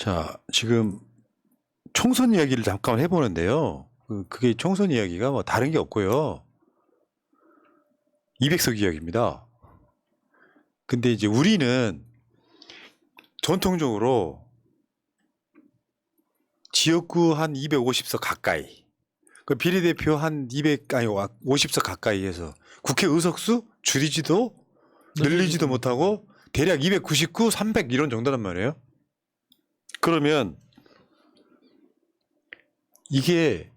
자, 지금 총선 이야기를 잠깐 해보는데요. 그게 총선 이야기가 뭐 다른 게 없고요. 200석 이야기입니다. 근데 이제 우리는 전통적으로 지역구 한 250석 가까이, 그 비례대표 한 50석 가까이 해서 국회 의석수 줄이지도 늘리지도 못하고 대략 299, 300 이런 정도란 말이에요. 그러면 이게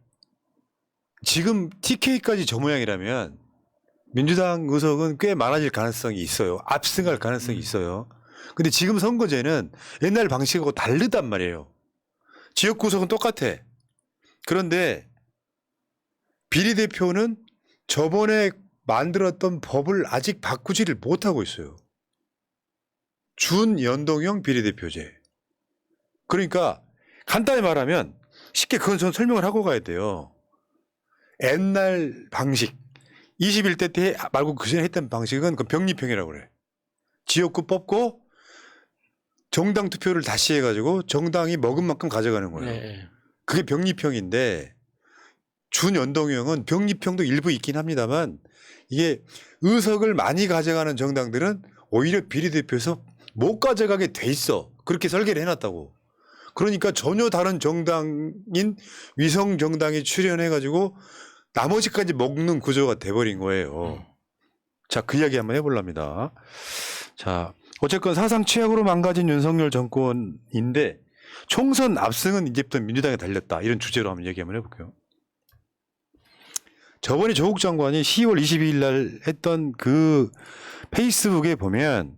지금 TK까지 저 모양이라면 민주당 의석은 꽤 많아질 가능성이 있어요. 압승할 가능성이 있어요. 근데 지금 선거제는 옛날 방식하고 다르단 말이에요. 지역구 의석은 똑같아. 그런데 비례대표는 저번에 만들었던 법을 아직 바꾸지를 못하고 있어요. 준연동형 비례대표제. 그러니까 간단히 말하면 쉽게 그건 전 설명을 하고 가야 돼요. 옛날 방식 21대 때 말고 그전에 했던 방식은 그 병립형이라고 그래. 지역구 뽑고 정당 투표를 다시 해가지고 정당이 먹은 만큼 가져가는 거예요. 네. 그게 병립형인데 준연동형은 병립형도 일부 있긴 합니다만 이게 의석을 많이 가져가는 정당들은 오히려 비례대표에서 못 가져가게 돼 있어. 그렇게 설계를 해놨다고. 그러니까 전혀 다른 정당인 위성 정당이 출연해가지고 나머지까지 먹는 구조가 돼버린 거예요. 자, 그 이야기 한번 해보랍니다. 자, 어쨌건 사상 최악으로 망가진 윤석열 정권인데 총선 압승은 이제부터 민주당에 달렸다. 이런 주제로 한번 얘기 한번 해볼게요. 저번에 조국 장관이 10월 22일 날 했던 그 페이스북에 보면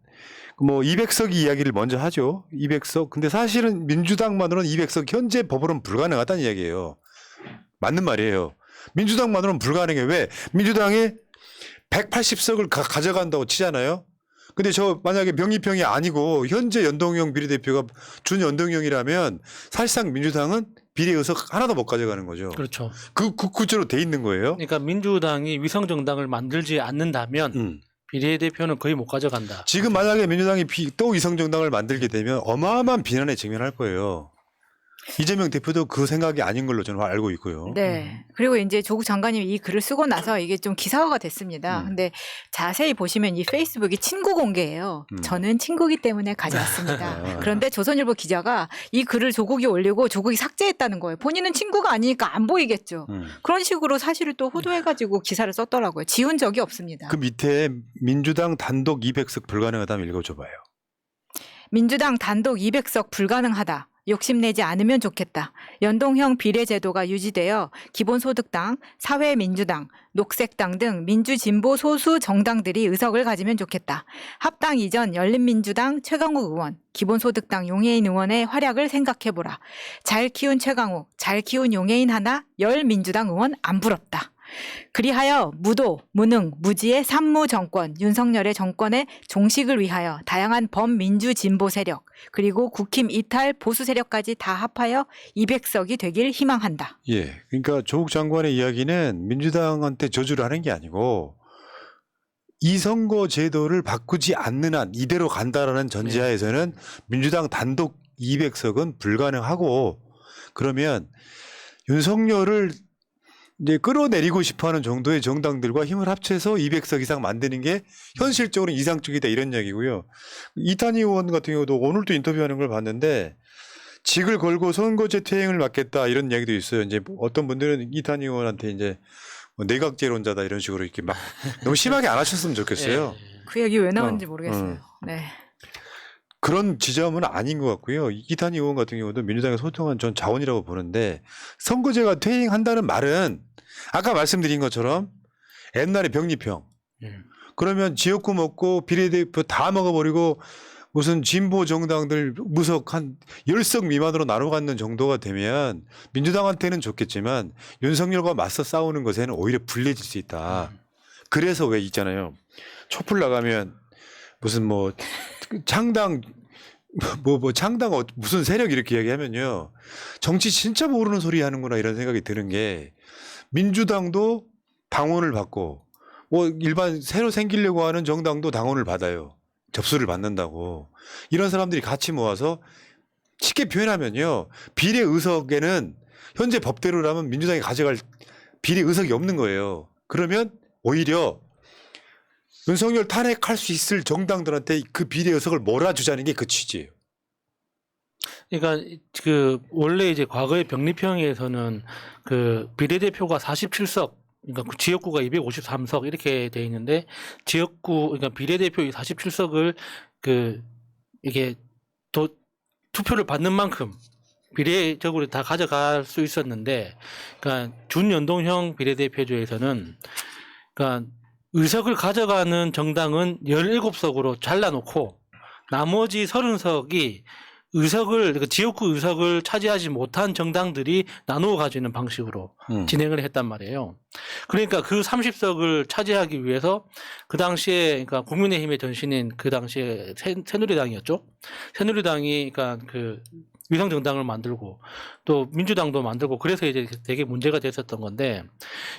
뭐 200석 이야기를 먼저 하죠. 200석. 근데 사실은 민주당만으로는 200석 현재 법으로는 불가능하다는 이야기예요. 맞는 말이에요. 민주당만으로는 불가능해. 왜? 민주당이 180석을 가져간다고 치잖아요. 근데 저 만약에 병립형이 아니고 현재 연동형 비례대표가 준연동형이라면 사실상 민주당은 비례의석 하나도 못 가져가는 거죠. 그렇죠. 그 구조로 돼 있는 거예요. 그러니까 민주당이 위성정당을 만들지 않는다면 비례대표는 거의 못 가져간다. 지금 만약에 민주당이 또 위성정당을 만들게 되면 어마어마한 비난에 직면할 거예요. 이재명 대표도 그 생각이 아닌 걸로 저는 알고 있고요. 네. 그리고 이제 조국 장관님이 이 글을 쓰고 나서 이게 좀 기사화가 됐습니다. 근데 자세히 보시면 이 페이스북이 친구 공개예요. 저는 친구기 때문에 가져왔습니다. 그런데 조선일보 기자가 이 글을 조국이 올리고 조국이 삭제했다는 거예요. 본인은 친구가 아니니까 안 보이겠죠. 그런 식으로 사실을 또 호도해가지고 기사를 썼더라고요. 지운 적이 없습니다. 그 밑에 민주당 단독 200석 불가능하다면 읽어줘봐요. 민주당 단독 200석 불가능하다. 욕심내지 않으면 좋겠다. 연동형 비례제도가 유지되어 기본소득당, 사회민주당, 녹색당 등 민주진보 소수 정당들이 의석을 가지면 좋겠다. 합당 이전 열린민주당 최강욱 의원, 기본소득당 용해인 의원의 활약을 생각해보라. 잘 키운 최강욱, 잘 키운 용해인 하나, 열민주당 의원 안 부럽다. 그리하여 무도, 무능, 무지의 산무 정권, 윤석열의 정권의 종식을 위하여 다양한 범민주 진보 세력, 그리고 국힘 이탈 보수 세력까지 다 합하여 200석이 되길 희망한다. 예. 그러니까 조국 장관의 이야기는 민주당한테 저주를 하는 게 아니고 이 선거 제도를 바꾸지 않는 한 이대로 간다라는 전제하에서는 민주당 단독 200석은 불가능하고 그러면 윤석열을 이제 끌어내리고 싶어하는 정도의 정당들과 힘을 합쳐서 200석 이상 만드는 게 현실적으로 이상적이다 이런 이야기고요. 이탄희 의원 같은 경우도 오늘도 인터뷰하는 걸 봤는데 직을 걸고 선거제 퇴행을 막겠다 이런 이야기도 있어요. 이제 어떤 분들은 이탄희 의원한테 이제 뭐 내각제론자다 이런 식으로 이렇게 막 너무 심하게 안 하셨으면 좋겠어요. 그 얘기 왜 나왔는지 모르겠어요. 네. 그런 지점은 아닌 것 같고요. 이탄희 의원 같은 경우도 민주당에 소통한 전 자원이라고 보는데 선거제가 퇴행한다는 말은 아까 말씀드린 것처럼 옛날에 병립형. 그러면 지역구 먹고 비례대표 다 먹어버리고 무슨 진보 정당들 무석 한 10석 미만으로 나눠 갖는 정도가 되면 민주당한테는 좋겠지만 윤석열과 맞서 싸우는 것에는 오히려 불리해질 수 있다. 그래서 왜 있잖아요. 촛불 나가면 무슨 뭐 창당 창당 무슨 세력 이렇게 이야기하면요. 정치 진짜 모르는 소리 하는구나 이런 생각이 드는 게 민주당도 당원을 받고 뭐 일반 새로 생기려고 하는 정당도 당원을 받아요. 접수를 받는다고. 이런 사람들이 같이 모아서 쉽게 표현하면요. 비례 의석에는 현재 법대로라면 민주당이 가져갈 비례 의석이 없는 거예요. 그러면 오히려 윤석열 탄핵할 수 있을 정당들한테 그 비례 의석을 몰아주자는 게 그 취지예요. 그러니까 그 원래 이제 과거의 병립형에서는 그 비례대표가 47석, 그러니까 그 지역구가 253석 이렇게 돼 있는데 지역구 그러니까 비례대표 47석을 그 이게 투표를 받는 만큼 비례적으로 다 가져갈 수 있었는데, 그러니까 준연동형 비례대표제에서는 그러니까 의석을 가져가는 정당은 17석으로 잘라놓고 나머지 30석이 의석을 그 지역구 의석을 차지하지 못한 정당들이 나누어 가지는 방식으로 진행을 했단 말이에요. 그러니까 그 30석을 차지하기 위해서 그 당시에 그러니까 국민의힘의 전신인 그 당시에 새누리당이었죠. 새누리당이 그러니까 그 위성 정당을 만들고 또 민주당도 만들고 그래서 이제 되게 문제가 됐었던 건데,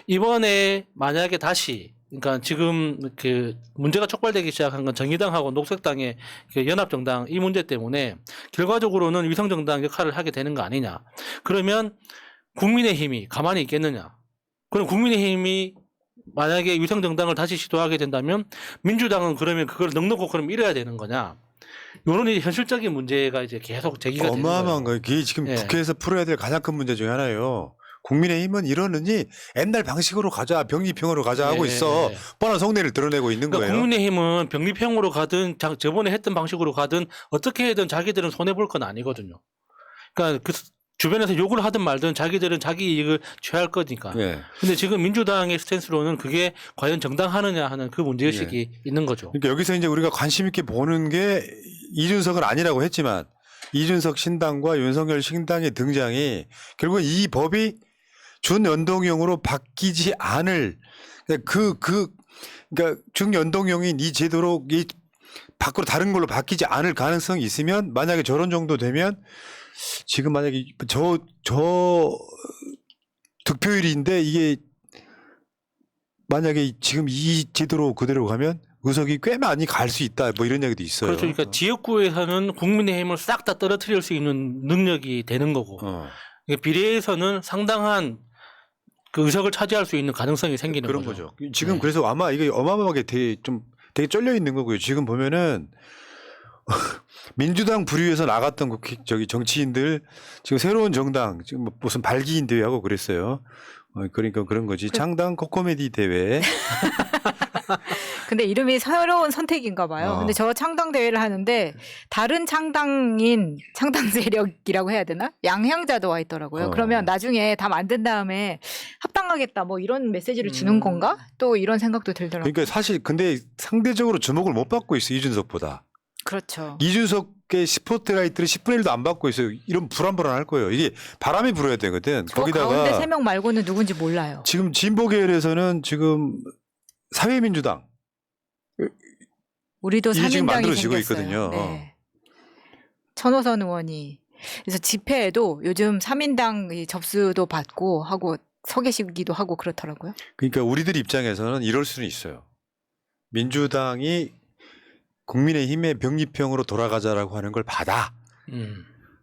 이번에 만약에 다시 그러니까 지금 그 문제가 촉발되기 시작한 건 정의당하고 녹색당의 그 연합정당 이 문제 때문에 결과적으로는 위성정당 역할을 하게 되는 거 아니냐. 그러면 국민의힘이 가만히 있겠느냐. 그럼 국민의힘이 만약에 위성정당을 다시 시도하게 된다면 민주당은 그러면 그걸 넉넉히 그럼 잃어야 되는 거냐. 이런 현실적인 문제가 이제 계속 제기가 되는 거예요. 어마어마한 거예요. 그게 지금 예. 국회에서 풀어야 될 가장 큰 문제 중에 하나예요. 국민의힘은 이러느니 옛날 방식으로 가자, 병립형으로 가자 하고 있어. 뻔한 속내를 드러내고 있는 그러니까 거예요. 국민의힘은 병립형으로 가든 저번에 했던 방식으로 가든 어떻게든 자기들은 손해볼 건 아니거든요. 그러니까 그 주변에서 욕을 하든 말든 자기들은 자기 이익을 취할 거니까. 예. 근데 지금 민주당의 스탠스로는 그게 과연 정당하느냐 하는 그 문제의식이 있는 거죠. 그러니까 여기서 이제 우리가 관심 있게 보는 게 이준석은 아니라고 했지만 이준석 신당과 윤석열 신당의 등장이 결국 이 법이 준연동형으로 바뀌지 않을 그러니까 준연동형인 이 제도로 이 밖으로 다른 걸로 바뀌지 않을 가능성이 있으면, 만약에 저런 정도 되면 지금 만약에 저 득표율인데 이게 만약에 지금 이 제도로 그대로 가면 의석이 꽤 많이 갈 수 있다, 뭐 이런 얘기도 있어요. 그렇죠. 그러니까 지역구에서는 국민의힘을 싹 다 떨어뜨릴 수 있는 능력이 되는 거고, 그러니까 비례에서는 상당한 그 의석을 차지할 수 있는 가능성이 생기는 그런 거죠. 거죠. 지금 그래서 아마 이게 어마어마하게 되게 쫄려 있는 거고요. 지금 보면은 민주당 부류에서 나갔던 정치인들 지금 새로운 정당 지금 뭐 무슨 발기인 대회하고 그랬어요. 그러니까 그런 거지. 창당 코코메디 대회. 근데 이름이 새로운 선택인가 봐요. 근데 저 창당 대회를 하는데 다른 창당인 창당 세력이라고 해야 되나? 양향자도 와 있더라고요. 그러면 나중에 다 만든 다음에 합당하겠다 뭐 이런 메시지를 주는 건가? 또 이런 생각도 들더라고요. 그러니까 사실 근데 상대적으로 주목을 못 받고 있어요. 이준석보다. 그렇죠. 이준석의 스포트라이트를 10분의 1도 안 받고 있어요. 이런 불안불안할 거예요. 이게 바람이 불어야 되거든. 저 거기다가 가운데 3명 말고는 누군지 몰라요. 지금 진보 계열에서는 지금 사회민주당 우리도 이게 지금 3인당이 만들어지고 생겼어요. 있거든요. 네. 천호선 의원이 그래서 집회에도 요즘 3인당 접수도 받고 하고 서 계시기도 하고 그렇더라고요. 그러니까 우리들 입장에서는 이럴 수는 있어요. 민주당이 국민의힘의 병립형으로 돌아가자라고 하는 걸 받아.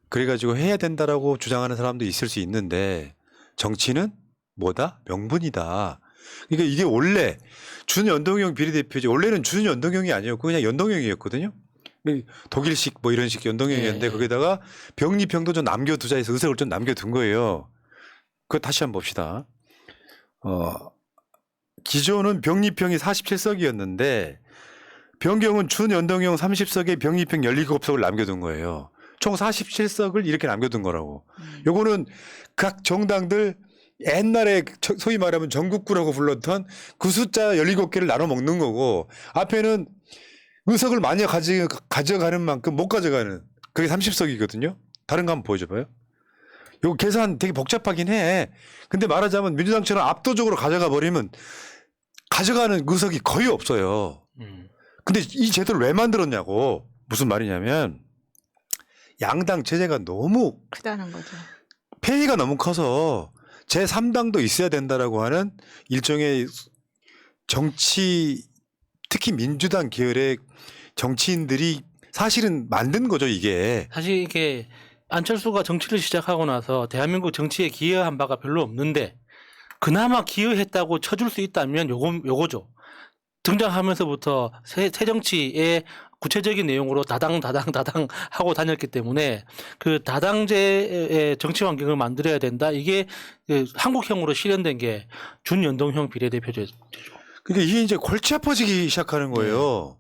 그래가지고 해야 된다라고 주장하는 사람도 있을 수 있는데, 정치는 뭐다? 명분이다. 그러니까 이게 원래 준연동형 비례대표제, 원래는 준연동형이 아니었고 그냥 연동형이었거든요. 독일식 뭐 이런 식 연동형이었는데 거기다가 병립형도 좀 남겨두자 해서 의석을 좀 남겨둔 거예요. 그거 다시 한번 봅시다. 기존은 병립형이 47석이었는데 변경은 준연동형 30석에 병립형 17석을 남겨둔 거예요. 총 47석을 이렇게 남겨둔 거라고. 요거는 각 정당들 옛날에 소위 말하면 전국구라고 불렀던 그 숫자 17개를 나눠 먹는 거고, 앞에는 의석을 많이 가져가는 만큼 못 가져가는, 그게 30석이거든요. 다른 거 한번 보여줘봐요. 요거 계산 되게 복잡하긴 해. 근데 말하자면 민주당처럼 압도적으로 가져가 버리면 가져가는 의석이 거의 없어요. 근데 이 제도를 왜 만들었냐고. 무슨 말이냐면 양당 체제가 너무 크다는 거죠. 폐해가 너무 커서 제3당도 있어야 된다라고 하는 일종의 정치, 특히 민주당 계열의 정치인들이 사실은 만든 거죠, 이게. 사실 이게 안철수가 정치를 시작하고 나서 대한민국 정치에 기여한 바가 별로 없는데 그나마 기여했다고 쳐줄 수 있다면 요거죠. 등장하면서부터 새 정치의 구체적인 내용으로 다당 하고 다녔기 때문에 그 다당제의 정치 환경을 만들어야 된다. 이게 그 한국형으로 실현된 게 준연동형 비례대표제. 그러니까 이게 이제 골치 아파지기 시작하는 거예요.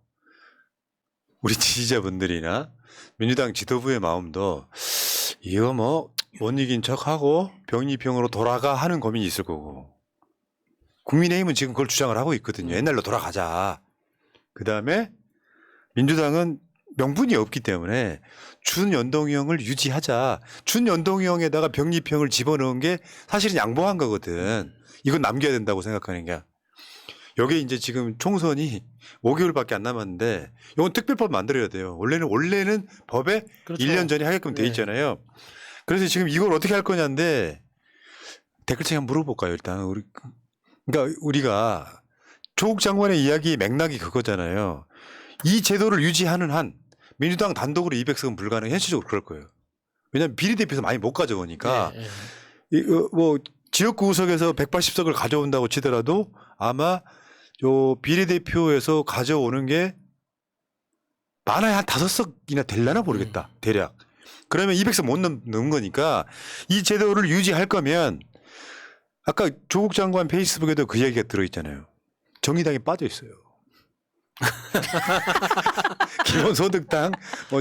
우리 지지자분들이나 민주당 지도부의 마음도 이거 뭐 못 이긴 척하고 병리병으로 돌아가 하는 고민이 있을 거고 국민의힘은 지금 그걸 주장을 하고 있거든요. 옛날로 돌아가자. 그다음에 민주당은 명분이 없기 때문에 준연동형을 유지하자. 준연동형에다가 병리병을 집어넣은 게 사실은 양보한 거거든. 이건 남겨야 된다고 생각하는 게. 여기 이제 지금 총선이 5개월밖에 안 남았는데 이건 특별법 만들어야 돼요. 원래는 법에 그렇죠. 1년 전에 하게끔 돼 네. 있잖아요. 그래서 지금 이걸 어떻게 할 거냐인데 댓글창에 한번 물어볼까요? 일단 그러니까 우리가 조국 장관의 이야기 맥락이 그거잖아요. 이 제도를 유지하는 한 민주당 단독으로 200석은 불가능. 현실적으로 그럴 거예요. 왜냐하면 비례대표에서 많이 못 가져오니까 뭐 지역구 구석에서 180석을 가져온다고 치더라도 아마 요 비례대표에서 가져오는 게 많아야 한 5석이나 되려나 모르겠다. 대략. 그러면 200석 못 넘는 거니까 이 제도를 유지할 거면 아까 조국 장관 페이스북에도 그 얘기가 들어있잖아요. 정의당이 빠져 있어요. 기본소득당,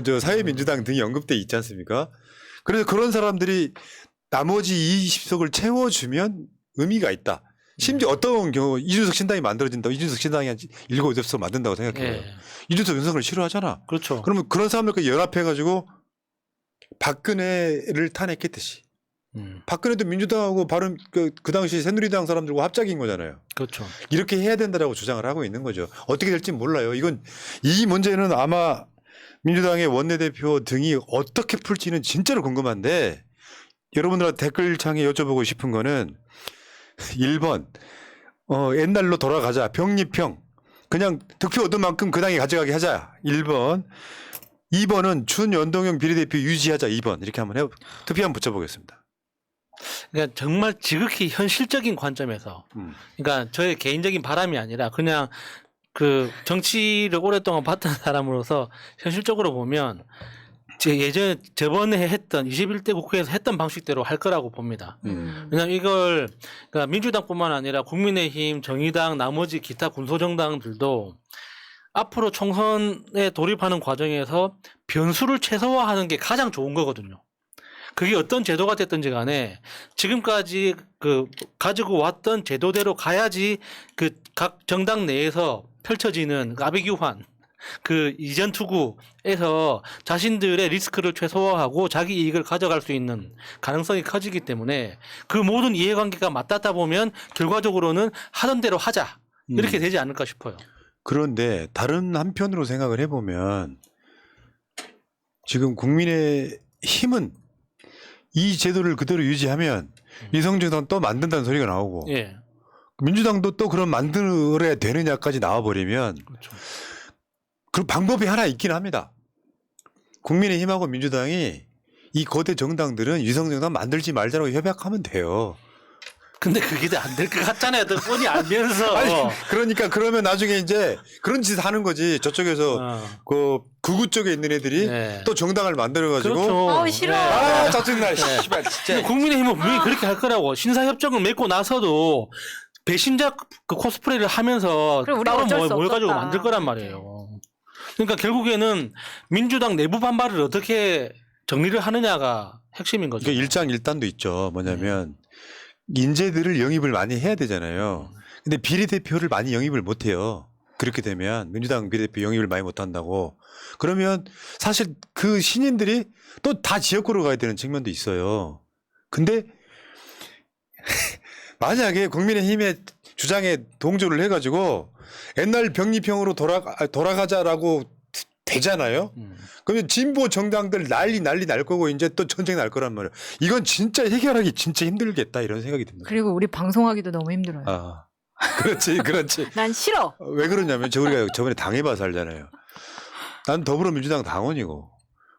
저 사회민주당 등이 언급돼 있지 않습니까? 그래서 그런 사람들이 나머지 20석을 채워주면 의미가 있다. 심지어 어떤 경우 이준석 신당이 만들어진다고 이준석 신당이 한 7, 8석 만든다고 생각해요. 이준석 윤석을 싫어하잖아. 그렇죠. 그러면 그런 사람들과 연합해가지고 박근혜를 탄핵했듯이 박근혜도 민주당하고 바른 그 당시 새누리당 사람들과 합작인 거잖아요. 그렇죠. 이렇게 해야 된다라고 주장을 하고 있는 거죠. 어떻게 될지 몰라요. 이 문제는 아마 민주당의 원내대표 등이 어떻게 풀지는 진짜로 궁금한데 여러분들한테 댓글창에 여쭤보고 싶은 거는 1번 옛날로 돌아가자. 병리평. 그냥 득표 얻은 만큼 그 당이 가져가게 하자. 1번. 2번은 준연동형 비례대표 유지하자. 2번. 이렇게 한번 투표 한번 붙여보겠습니다. 그러니까 정말 지극히 현실적인 관점에서, 그러니까 저의 개인적인 바람이 아니라 그냥 그 정치를 오랫동안 봤던 사람으로서 현실적으로 보면 저번에 했던 21대 국회에서 했던 방식대로 할 거라고 봅니다. 왜냐하면 이걸 그러니까 민주당뿐만 아니라 국민의힘, 정의당, 나머지 기타 군소정당들도 앞으로 총선에 돌입하는 과정에서 변수를 최소화하는 게 가장 좋은 거거든요. 그게 어떤 제도가 됐든지 간에 지금까지 그 가지고 왔던 제도대로 가야지 그 각 정당 내에서 펼쳐지는 그 아비규환 그 이전 투구에서 자신들의 리스크를 최소화하고 자기 이익을 가져갈 수 있는 가능성이 커지기 때문에 그 모든 이해관계가 맞닿다 보면 결과적으로는 하던 대로 하자 이렇게 되지 않을까 싶어요. 그런데 다른 한편으로 생각을 해보면 지금 국민의 힘은 이 제도를 그대로 유지하면 위성정당 또 만든다는 소리가 나오고 예. 민주당도 또 그런 만들어야 되느냐까지 나와버리면 그렇죠. 그 방법이 하나 있긴 합니다. 국민의힘하고 민주당이 이 거대 정당들은 위성정당 만들지 말자라고 협약하면 돼요. 근데 그게 안 될 것 같잖아요. 또 뻔히 알면서. 아니, 그러니까 그러면 나중에 이제 그런 짓 하는 거지. 저쪽에서 그 극우 쪽에 있는 애들이 네. 또 정당을 만들어가지고. 그렇죠. 아우, 싫어. 네. 아 짜증나. 네. 씨발 진짜. 국민의힘은 분명히 그렇게 할 거라고. 신사협정을 맺고 나서도 배신자 그 코스프레를 하면서 그럼 우리가 따로 어쩔 수 뭘 가지고 없었다. 만들 거란 말이에요. 그러니까 결국에는 민주당 내부 반발을 어떻게 정리를 하느냐가 핵심인 거죠. 그러니까 일장일단도 있죠. 뭐냐면 인재들을 영입을 많이 해야 되잖아요. 근데 비례대표를 많이 영입을 못 해요. 그렇게 되면 민주당 비례대표 영입을 많이 못 한다고. 그러면 사실 그 신인들이 또 다 지역구로 가야 되는 측면도 있어요. 근데 만약에 국민의힘의 주장에 동조를 해가지고 옛날 병리평으로 돌아가자라고 되잖아요. 그러면 진보 정당들 난리 날 거고 이제 또 전쟁 날 거란 말이에요. 이건 진짜 해결하기 진짜 힘들겠다 이런 생각이 듭니다. 그리고 우리 방송하기도 너무 힘들어요. 아, 그렇지. 난 싫어. 왜 그러냐면 우리가 저번에 당해봐서 알잖아요. 난 더불어민주당 당원이고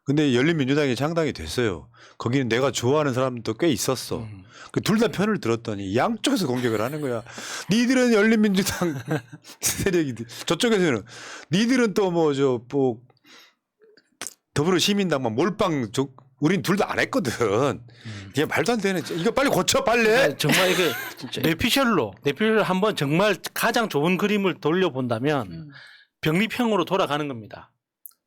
근데 열린민주당이 창당이 됐어요. 거기는 내가 좋아하는 사람도 꽤 있었어. 둘 다 편을 들었더니 양쪽에서 공격을 하는 거야. 니들은 열린민주당 세력이, 저쪽에서는 니들은 또 뭐 더불어시민당 막 몰빵 우린 둘 다 안 했거든. 이게 말도 안 되는. 이거 빨리 고쳐 빨리. 네, 정말 이게 뇌피셜로 한번 정말 가장 좋은 그림을 돌려본다면 병립형으로 돌아가는 겁니다.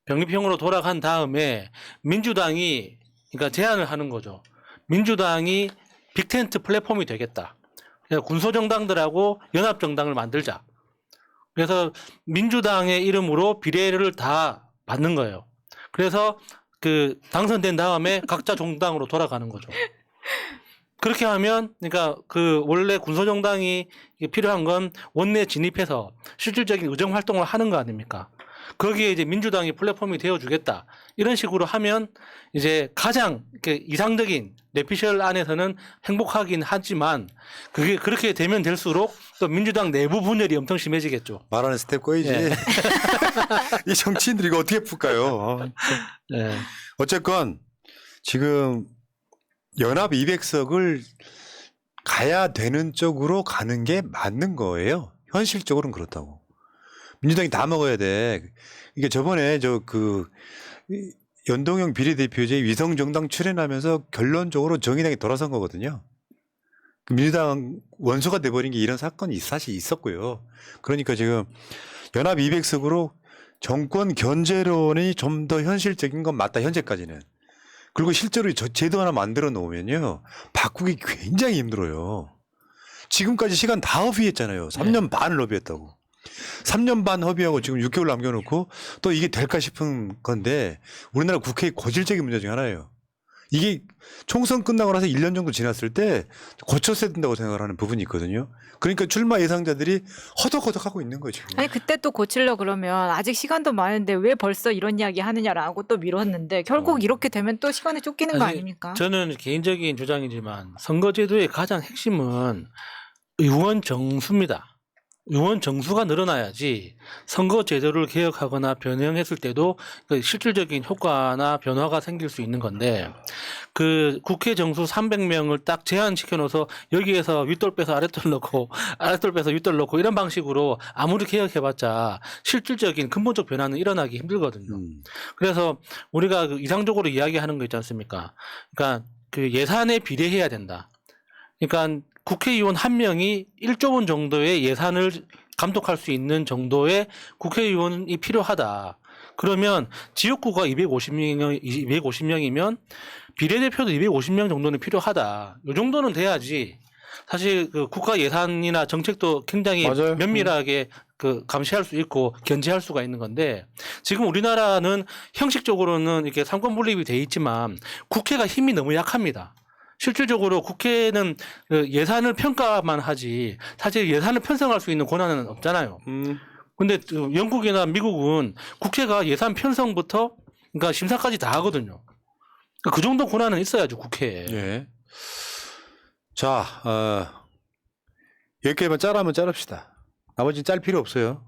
병립형으로 돌아간 다음에 민주당이 그러니까 제안을 하는 거죠. 민주당이 빅텐트 플랫폼이 되겠다. 그래서 군소정당들하고 연합정당을 만들자. 그래서 민주당의 이름으로 비례를 다 받는 거예요. 그래서 그 당선된 다음에 각자 정당으로 돌아가는 거죠. 그렇게 하면 그러니까 그 원래 군소정당이 필요한 건 원내 진입해서 실질적인 의정 활동을 하는 거 아닙니까? 거기에 이제 민주당이 플랫폼이 되어주겠다. 이런 식으로 하면 이제 가장 이상적인 뇌피셜 안에서는 행복하긴 하지만 그게 그렇게 되면 될수록 또 민주당 내부 분열이 엄청 심해지겠죠. 말하는 스텝 꼬이지. 네. 이 정치인들이 이거 어떻게 풀까요? 네. 어쨌건 지금 연합 200석을 가야 되는 쪽으로 가는 게 맞는 거예요. 현실적으로는 그렇다고. 민주당이 다 먹어야 돼. 이게 저번에 연동형 비례대표제 위성정당 출연하면서 결론적으로 정의당이 돌아선 거거든요. 그 민주당 원수가 돼버린 게 이런 사건이 사실 있었고요. 그러니까 지금 연합 200석으로 정권 견제론이 좀 더 현실적인 건 맞다, 현재까지는. 그리고 실제로 제도 하나 만들어 놓으면요, 바꾸기 굉장히 힘들어요. 지금까지 시간 다 허비했잖아요. 3년 반을 허비했다고. 3년 반 허비하고 지금 6개월 남겨놓고 또 이게 될까 싶은 건데 우리나라 국회의 고질적인 문제 중에 하나예요. 이게 총선 끝나고 나서 1년 정도 지났을 때 고쳤어야 된다고 생각을 하는 부분이 있거든요. 그러니까 출마 예상자들이 허덕허덕하고 있는 거죠. 아니 그때 또 고치려 그러면 아직 시간도 많은데 왜 벌써 이런 이야기 하느냐라고 또 미뤘는데 결국 이렇게 되면 또 시간에 쫓기는 거 사실 아닙니까? 저는 개인적인 주장이지만 선거제도의 가장 핵심은 의원 정수입니다. 의원 정수가 늘어나야지 선거 제도를 개혁하거나 변형했을 때도 그 실질적인 효과나 변화가 생길 수 있는 건데 그 국회 정수 300명을 딱 제한시켜 놓아서 여기에서 윗돌 빼서 아랫돌 넣고 아랫돌 빼서 윗돌 넣고 이런 방식으로 아무리 개혁해봤자 실질적인 근본적 변화는 일어나기 힘들거든요. 그래서 우리가 그 이상적으로 이야기하는 거 있지 않습니까? 그러니까 그 예산에 비례해야 된다. 그러니까 국회의원 한 명이 1조 원 정도의 예산을 감독할 수 있는 정도의 국회의원이 필요하다. 그러면 지역구가 250명이면 비례대표도 250명 정도는 필요하다. 이 정도는 돼야지. 사실 그 국가 예산이나 정책도 굉장히 맞아요. 면밀하게 그 감시할 수 있고 견제할 수가 있는 건데 지금 우리나라는 형식적으로는 이렇게 삼권 분립이 돼 있지만 국회가 힘이 너무 약합니다. 실질적으로 국회는 예산을 평가만 하지 사실 예산을 편성할 수 있는 권한은 없잖아요. 근데 영국이나 미국은 국회가 예산 편성부터 그러니까 심사까지 다 하거든요. 그 정도 권한은 있어야죠, 국회에. 예. 자, 여기까지만 자르면 자릅시다. 나머지는 짤 필요 없어요.